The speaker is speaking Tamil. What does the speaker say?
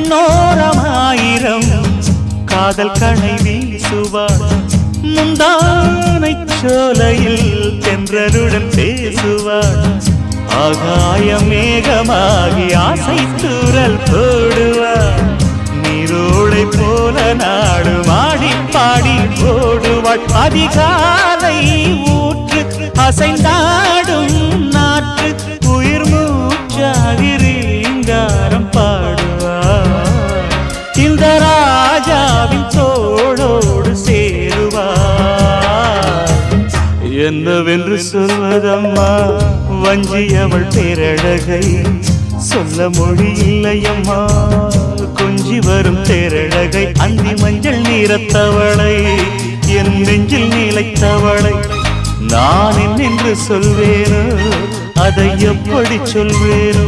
கண்ணோரமாயிரம் காதல் கணை வீசுவாள் முந்தானை சோலையில் தென்றருடன் பேசுவாள் ஆகாய மேகமாகி ஆசை தூரல் போடுவாள் நீரோடை போல நாடு வாடி பாடி ஓடுவாள் அதிகாலை ஊற்று அசைந்தாடும் நாற்று உயிர் மூச்சாகி ரீங்காரம் பாடுவாள் இந்த ராஜாவின் தோளோடு சேருவாள் என்னவென்று சொல்வதம்மா வஞ்சி அவள் பேரழகை சொல்ல மொழி இல்லையம்மா கொஞ்சி வரும் தேரழகை அந்தி மஞ்சள் நீரத்தவளை என் நெஞ்சில் நிலைத்தவளை நான் என்னென்று சொல்வேனோ அதை எப்படி சொல்வேனோ